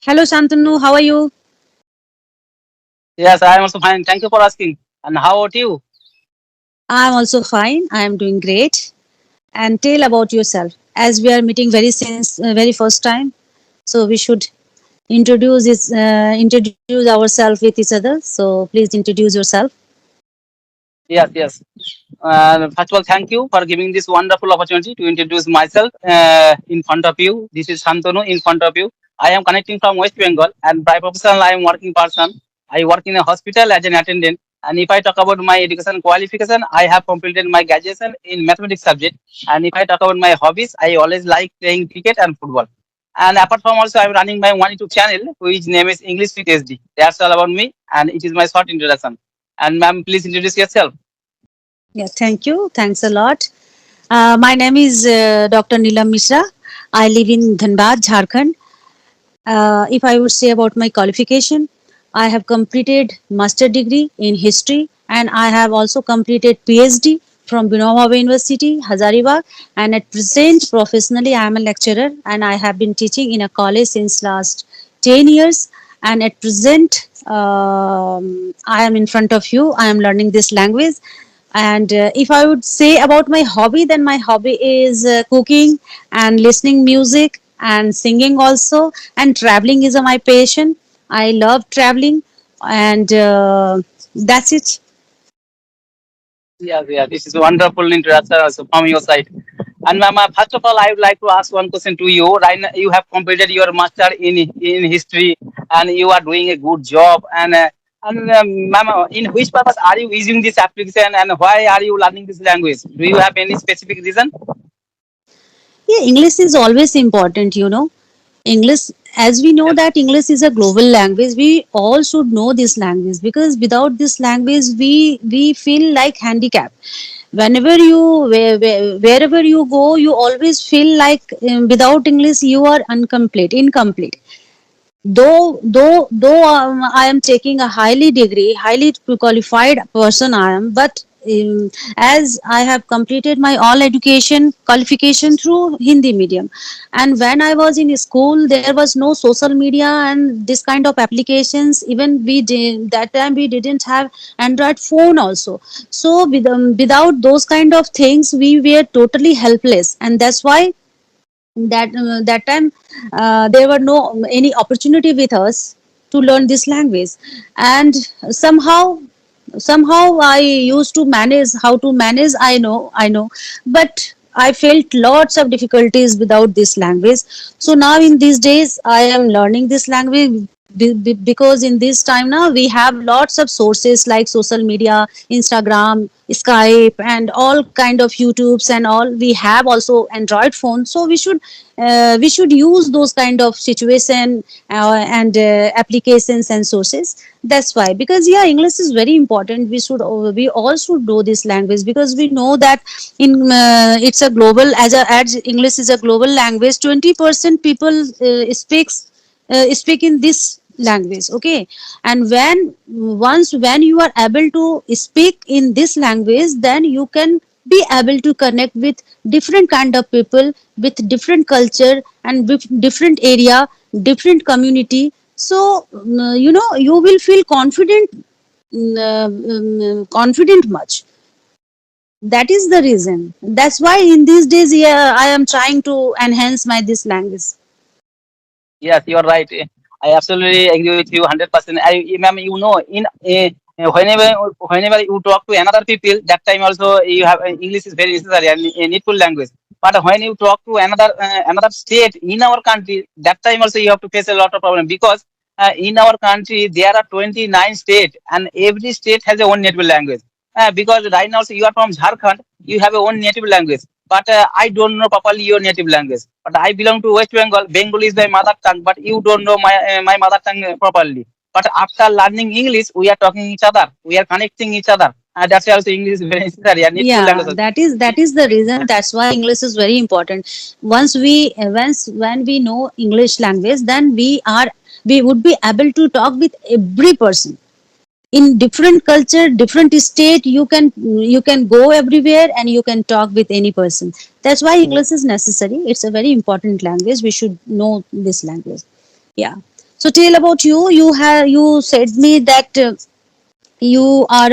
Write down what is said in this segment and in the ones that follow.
Hello Shantanu, how are you? Yes, I am also fine. Thank you for asking. And how about you? I'm also fine. I am doing great. And tell about yourself. As we are meeting very first time, so we should introduce ourselves with each other. So please introduce yourself. Yes, yes. First of all, thank you for giving this wonderful opportunity to introduce myself in front of you. This is Shantanu in front of you. I am connecting from West Bengal, and by professional, I am working person. I work in a hospital as an attendant. And if I talk about my education qualification, I have completed my graduation in mathematics subject. And if I talk about my hobbies, I always like playing cricket and football. And apart from also, I'm running my one YouTube channel, which name is English with SD. That's all about me, and it is my short introduction. And ma'am, please introduce yourself. Yeah, thank you. Thanks a lot. My name is Dr. Neelam Mishra. I live in Dhanbad, Jharkhand. If I would say about my qualification, I have completed master degree in history and I have also completed PhD from Binoma University, Hazaribagh. And at present, professionally, I am a lecturer and I have been teaching in a college since last 10 years. And at present, I am in front of you. I am learning this language. And if I would say about my hobby, then my hobby is cooking and listening music and singing also. And traveling is my passion. I love traveling, and that's it. Yeah, yeah, this is a wonderful introduction also from your side. And ma'am, first of all, I would like to ask one question to you. Right now, you have completed your master in history, and you are doing a good job. And ma'am, in which purpose are you using this application, and why are you learning this language? Do you have any specific reason? Yeah, English is always important, you know. English, as we know Yes, that English is a global language, we all should know this language because without this language, we feel like handicapped. Whenever you wherever you go, you always feel like without English you are incomplete. Though I am taking a highly qualified person I am, but as I have completed my all education qualification through Hindi medium, and when I was in school there was no social media and this kind of applications. Even we did that time we didn't have Android phone also. So without those kind of things we were totally helpless, and that's why that time there were no any opportunity with us to learn this language. And somehow I used to manage how to manage. I know, but I felt lots of difficulties without this language. So now in these days I am learning this language because in this time now we have lots of sources like social media, Instagram, Skype, and all kind of YouTubes and all. We have also Android phone, so we should use those kind of situation and applications and sources. That's why, because yeah, English is very important. We all should know this language because we know that in it's a global, as English is a global language. 20% people speak in this language, okay. And when you are able to speak in this language, then you can be able to connect with different kind of people with different culture and with different area, different community. So you will feel confident much. That is the reason. That's why in these days, yeah, I am trying to enhance my this language. yes, you are right. I absolutely agree with you 100%. Ma'am, you know, whenever you talk to another people, that time also you have English is very necessary and a needful language. But when you talk to another state in our country, that time also you have to face a lot of problem because in our country there are 29 states and every state has a own native language. Because right now, so you are from Jharkhand, you have a own native language. But I don't know properly your native language. But I belong to West Bengal. Bengali is my mother tongue, but you don't know my mother tongue properly. But after learning English, we are talking each other. We are connecting each other. That's why also English is very necessary and needful Yeah, language also. that is the reason. That's why English is very important. Once when we know English language, then we would be able to talk with every person in different culture, different state. You can go everywhere and you can talk with any person. That's why English is necessary. It's a very important language. We should know this language. Yeah. So tell about you. You said me that you are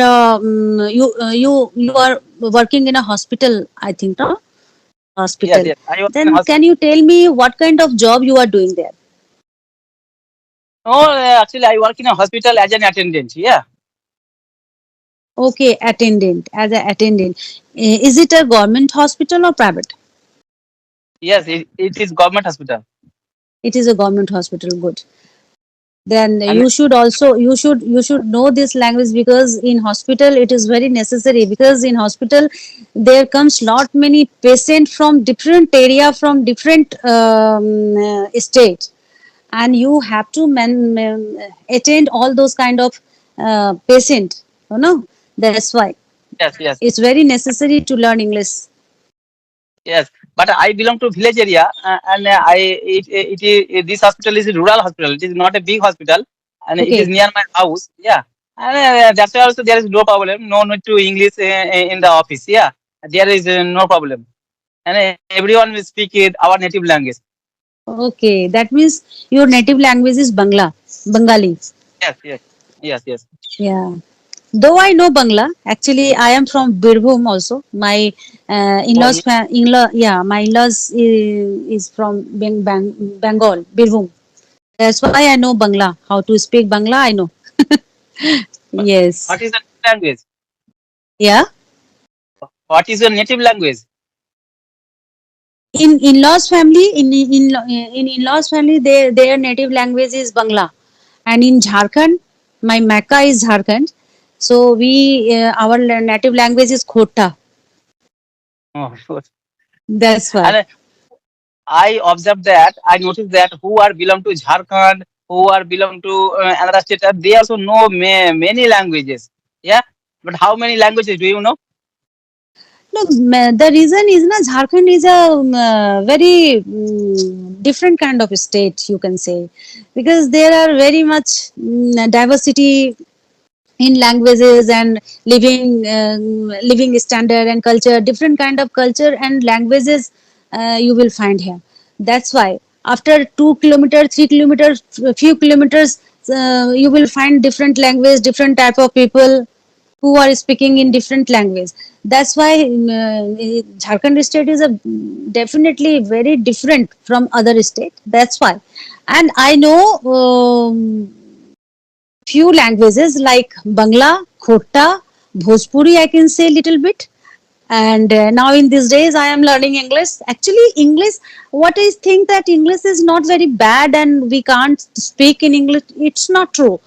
you are working in a hospital. I think, no? Yes, Hospital. yes. I work in a Then hospital. can you tell me what kind of job you are doing there? Oh, actually, I work in a hospital as an attendant. Yeah. Okay, attendant, as an attendant. Is it a government hospital or private? Yes, it is government hospital. It is a government hospital. Good. Then And you should know this language, because in hospital it is very necessary, because in hospital there comes lot many patient from different area, from different state, and you have to attend all those kind of patient, that's why yes, yes, it's very necessary to learn English. yes. But I belong to village area, and this hospital is a rural hospital. It is not a big hospital, and it is Okay. near my house. Yeah, and that's why also there is no problem. No need to English in the office. Yeah, there is no problem, and everyone will speak it our native language. Okay, that means your native language is Bengali. Yes, yes, yes, yes. Yeah. Though I know Bangla, actually I am from Birbhum also. My Oh, in-laws, yeah, my in-laws is from Bengal, Birbhum. That's why I know Bangla. How to speak Bangla, I know. what Yes. is the language? Yeah. What is your native language? In in-laws family, in in-laws family, their native language is Bangla, and in Jharkhand, my Mecca is Jharkhand. So we our native language is Khota. Oh, That's why. and I observed that I noticed that who are belong to Jharkhand, who are belong to another state, they also know many languages. Yeah, but how many languages do you know? No, the reason is na Jharkhand is a very different kind of state, you can say, because there are very much diversity in languages and living standard and culture, different kind of culture and languages you will find here. That's why after 2 kilometers, 3 kilometers, few kilometers, you will find different language, different type of people who are speaking in different language. That's why Jharkhand state is a definitely very different from other state. That's why. And I know few languages like Bangla, Khota, Bhojpuri, I can say little bit. And now in these days I am learning English. Actually English, what I think that English is not very bad and we can't speak in English, it's not true.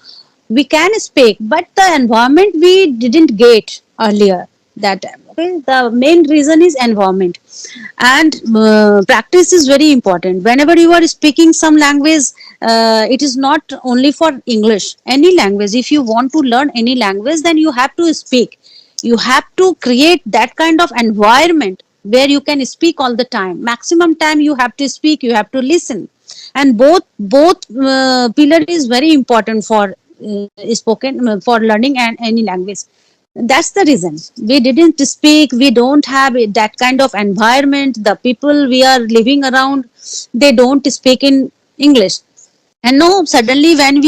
We can speak, but the environment we didn't get earlier that time. Okay, the main reason is environment. And practice is very important. Whenever you are speaking some language, it is not only for English, any language. If you want to learn any language, then you have to speak. You have to create that kind of environment where you can speak all the time. Maximum time you have to speak, you have to listen. And both pillar is very important for spoken for learning and any language. That's the reason we didn't speak. We don't have that kind of environment. The people we are living around, they don't speak in English. And no, suddenly when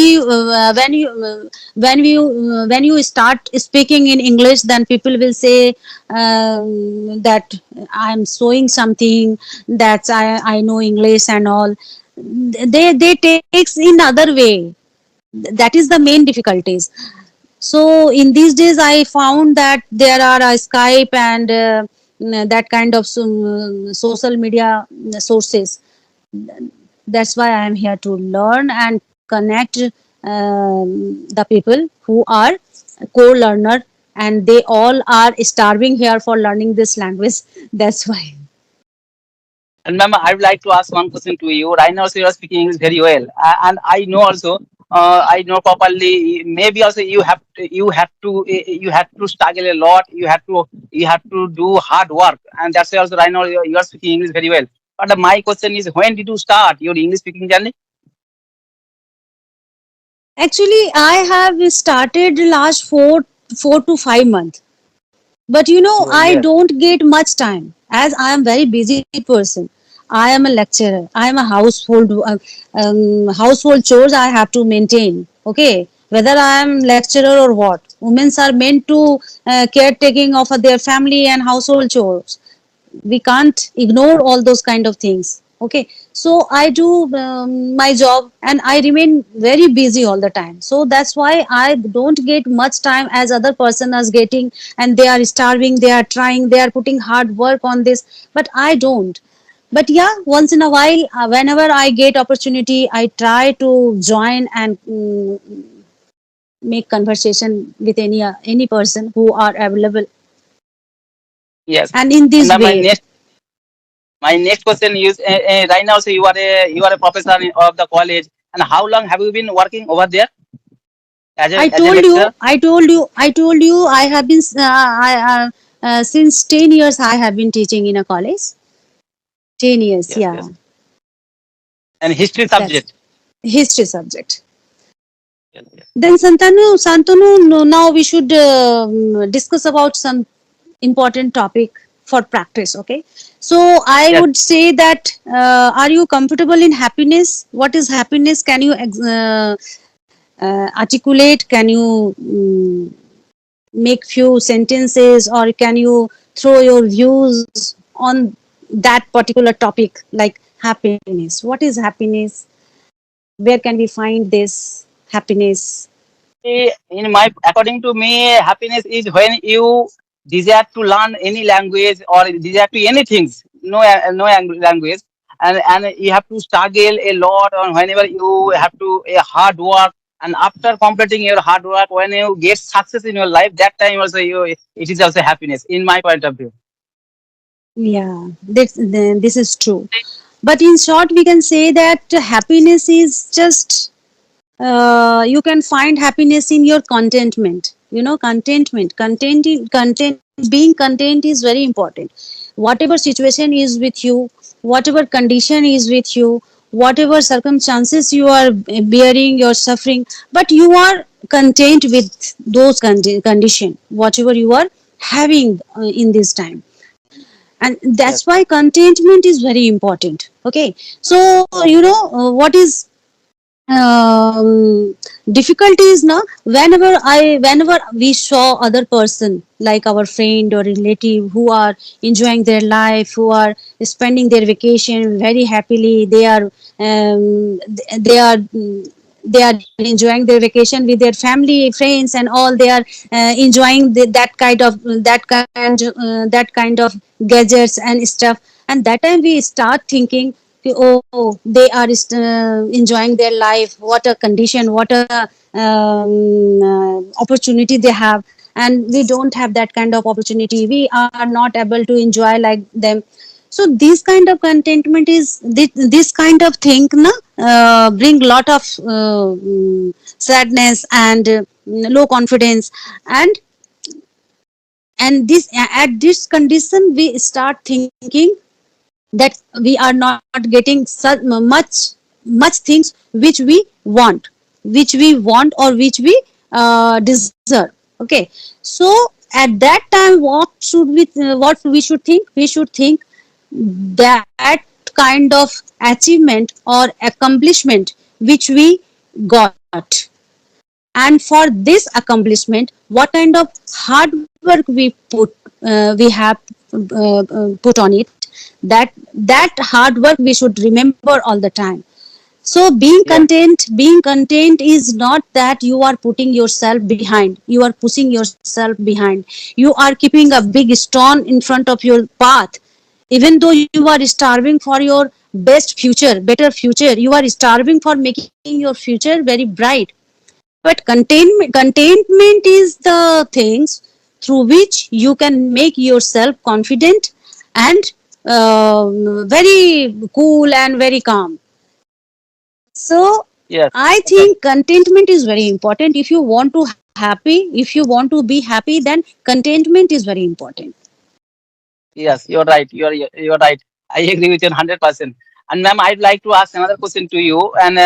you start speaking in English, then people will say that I'm showing something, that I know English and all. They takes in other way. That is the main difficulties. So in these days, I found that there are Skype and that kind of social media sources. That's why I am here to learn and connect the people who are co-learner, and they all are starving here for learning this language. That's why. And ma'am, I would like to ask one question to you. Right now, so you are speaking English very well, and I know also, I know properly. Maybe also you have to struggle a lot. You have to do hard work, and that's why also right now you are speaking English very well. But my question is, when did you start your English speaking journey? Actually, I have started last 4 to 5 months. But Oh I yes. don't get much time, as I am very busy person. I am a lecturer. I am a household chores I have to maintain. Okay, whether I am lecturer or what, women are meant to caretaking of their family and household chores. We can't ignore all those kind of things. Okay, so I do my job and I remain very busy all the time, so that's why I don't get much time as other person is getting, and they are starving, they are trying, they are putting hard work on this, but I don't. But yeah, once in a while, whenever I get opportunity, I try to join and make conversation with any person who are available, Yes. and in And this then way. my next question is right now. So you are a professor of the college, and how long have you been working over there as a lecturer? I told you, I have been, since 10 years, I have been teaching in a college. 10 years, Yes, yeah, yes. And history that's subject. history subject. Yes, yes. Then Santanu, now we should discuss about some important topic for practice, okay? So I Yes. would say that, are you comfortable in happiness? What is happiness? Can you articulate? Can you make few sentences, or can you throw your views on that particular topic, like happiness? What is happiness? Where can we find this happiness? In my according to me, happiness is when you desire to learn any language or desire to anything, no language, and you have to struggle a lot, or whenever you have to a hard work, and after completing your hard work, when you get success in your life, that time also you it is also happiness in my point of view. Yeah, this is true. But in short, we can say that happiness is just, you can find happiness in your contentment. You know, content, being content is very important. Whatever situation is with you, whatever condition is with you, whatever circumstances you are bearing, you're suffering, but you are content with those condition, whatever you are having in this time, and Yes. that's why contentment is very important. Okay, so what is difficulties now, whenever we saw other person, like our friend or relative, who are enjoying their life, who are spending their vacation very happily, they are they are enjoying their vacation with their family, friends, and all. They are enjoying that kind of gadgets and stuff, and that time we start thinking, oh, they are enjoying their life, what a condition, what a opportunity they have, and we don't have that kind of opportunity, we are not able to enjoy like them. So this kind of contentment is this kind of thing na, bring lot of sadness and low confidence, and this at this condition we start thinking that we are not getting such much things which we want, or which we deserve. Okay, so at that time, what we should think, that kind of achievement or accomplishment which we got, and for this accomplishment, what kind of hard work we have put on it, that hard work we should remember all the time. So Yes. being content is not that you are putting yourself behind, you are pushing yourself behind, you are keeping a big stone in front of your path, even though you are starving for your best future, better future, you are starving for making your future very bright. But contentment is the things through which you can make yourself confident and very cool and very calm. So Yes. I think contentment is very important. If you want to happy, if you want to be happy, then contentment is very important. Yes, you're right. You're right. I agree with you 100%. And ma'am, I'd like to ask another question to you. And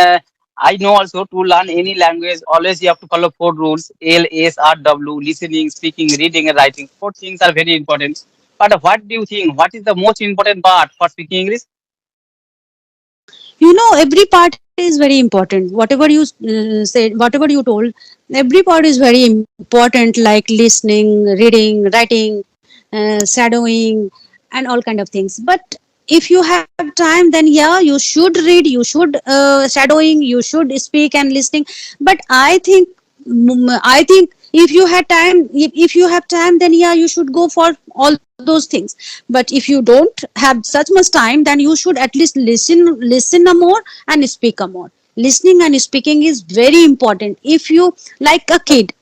I know also to learn any language, always you have to follow four rules: L, S, R, W, listening, speaking, reading, and writing. Four things are very important. But what do you think? What is the most important part for speaking English? Every part is very important. Whatever you said, whatever you told, every part is very important, like listening, reading, writing, shadowing, and all kind of things. But if you have time, then yeah, you should read, you should shadowing, you should speak and listening. But I think if you had time, if you have time, then yeah, you should go for all those things. But if you don't have such much time, then you should at least listen a more and speak a more. Listening and speaking is very important. If you, like a kid,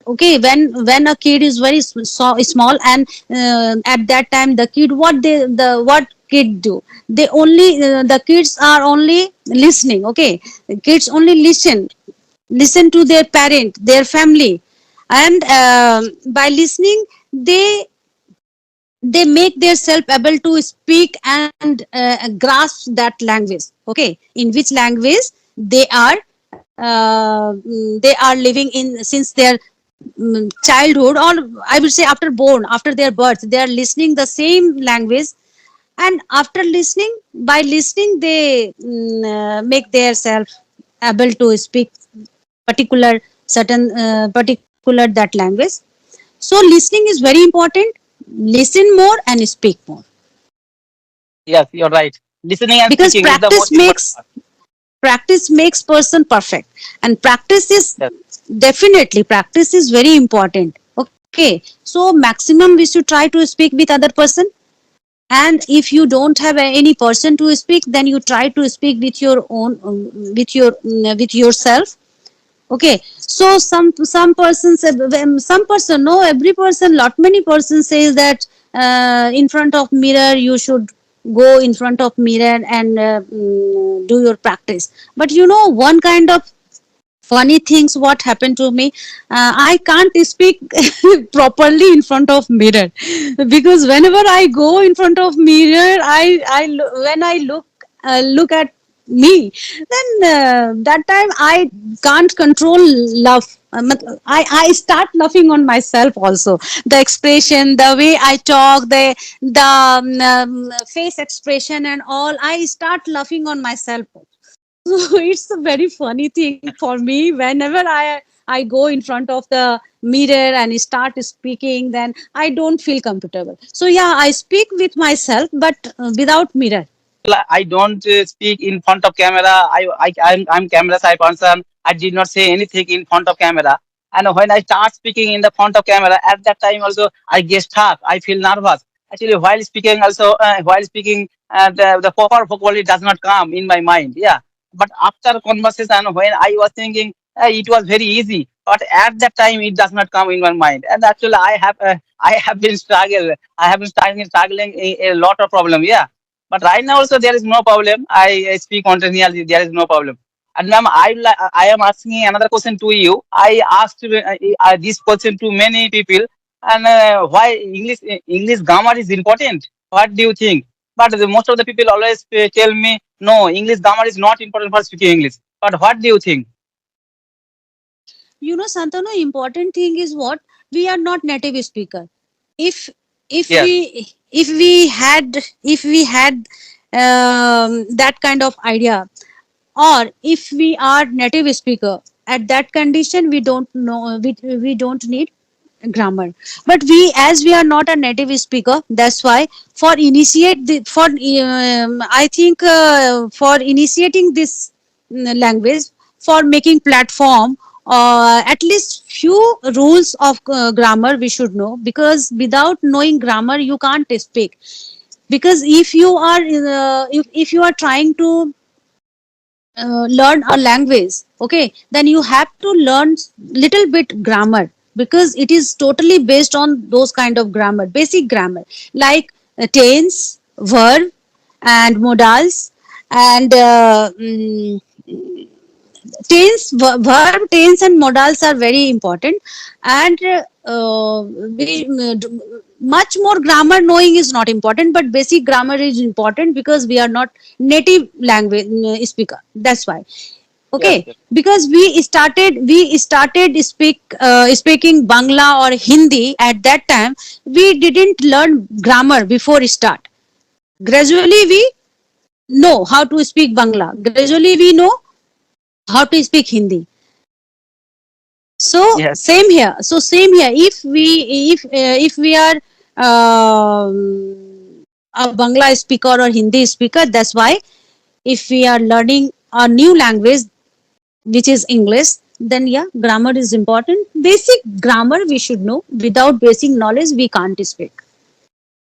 okay, when a kid is very small, and at that time the kid, what kid do, they only the kids are only listening, okay. Kids only listen to their parent, their family, and by listening, they make themselves able to speak and grasp that language, okay, in which language they are they are living in since their childhood, or I would say after born, after their birth, they are listening the same language. And after listening, by listening, they make themselves able to speak particular certain particular that language. So listening is very important. Listen more and speak more, Yes, you're right. Listening and because speaking is the most important part. practice makes person perfect, and practice is Yes. definitely, practice is very important, okay. So maximum we should try to speak with other person. And if you don't have any person to speak, then you try to speak with your own, with yourself. Okay, so some person, no, every person, lot many person says that in front of mirror you should go in front of mirror and do your practice. But one kind of funny things what happened to me, I can't speak properly in front of mirror, because whenever I go in front of mirror, when I look at me, then that time I can't control laugh. I start laughing on myself also. The expression, the way I talk, the face expression and all, I start laughing on myself. So it's a very funny thing for me. Whenever I go in front of the mirror and start speaking, then I don't feel comfortable. So yeah, I speak with myself, but without mirror. I don't speak in front of camera. I'm camera shy person. I did not say anything in front of camera. And when I start speaking in the front of camera, at that time also I get stuck. I feel nervous. Actually, while speaking, the proper vocabulary does not come in my mind. Yeah. But after conversation, when I was thinking, it was very easy. But at that time, it does not come in my mind. And actually, I have been struggle. I have been struggling a lot of problem. Yeah, but right now also there is no problem. I speak continuously. There is no problem. And ma'am, I am asking another question to you. I asked this question to many people, and why English grammar is important? What do you think? But most of the people always tell me, no, English grammar is not important for speaking English. But what do you think? Santanu, important thing is what, we are not native speaker. If if Yes, we if we had that kind of idea, or if we are native speaker, at that condition we don't know, we don't need grammar. But as we are not a native speaker, that's why for initiate the for I think for initiating this language, for making platform, at least few rules of grammar we should know, because without knowing grammar you can't speak. Because if you are trying to learn a language, okay, then you have to learn little bit grammar, because it is totally based on those kind of grammar, basic grammar, like tense, verb, and modals, and verb, tense, and modals are very important. And we, much more grammar knowing is not important, but basic grammar is important, because we are not native language speaker, that's why. Okay, yes, yes. because we started speaking Bangla or Hindi at that time, we didn't learn grammar before start. Gradually we know how to speak Bangla. Gradually, we know how to speak Hindi. So Yes, same here. So same here. If we are a Bangla speaker or Hindi speaker, that's why if we are learning a new language which is English, then yeah, grammar is important. Basic grammar we should know. Without basic knowledge, we can't speak.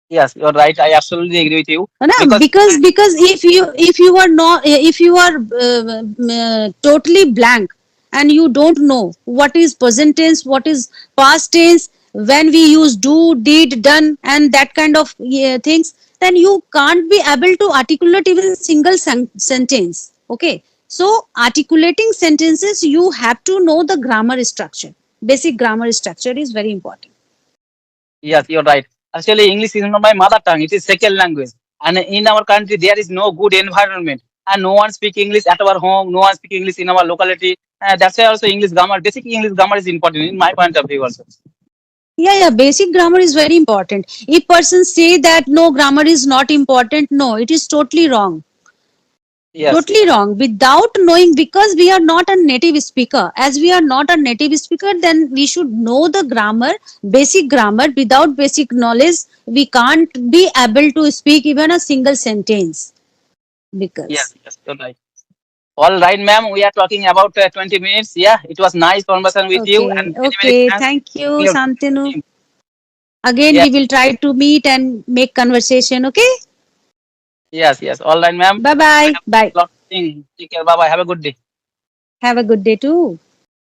yes, you're right. I absolutely agree with you है ना? because Because if you are not, if you are totally blank and you don't know what is present tense, what is past tense, when we use do, did, done, and that kind of things, then you can't be able to articulate even single sentence. Okay, so articulating sentences, you have to know the grammar structure. Basic grammar structure is very important. yes, you're right. Actually, English is not my mother tongue. It is second language. And in our country, there is no good environment. And no one speak English at our home. No one speak English in our locality. That's why also English grammar, basic English grammar is important in my point of view also. Yeah, basic grammar is very important. If persons say that no, grammar is not important, no, it is totally wrong. Yes, Totally wrong. Without knowing, because we are not a native speaker. As we are not a native speaker, then we should know the grammar, basic grammar. Without basic knowledge, we can't be able to speak even a single sentence. Because yes, you're right. All right, ma'am. We are talking about 20 minutes. Yeah, it was nice conversation with you okay, and very, very okay, thanks thank for you, giving your Santanu. time. Again, we Yes, will try to meet and make conversation. Okay, yes. All right, ma'am. bye We bye, have bye. a lot of things. Take care. Bye bye. Have a good day. Have a good day too.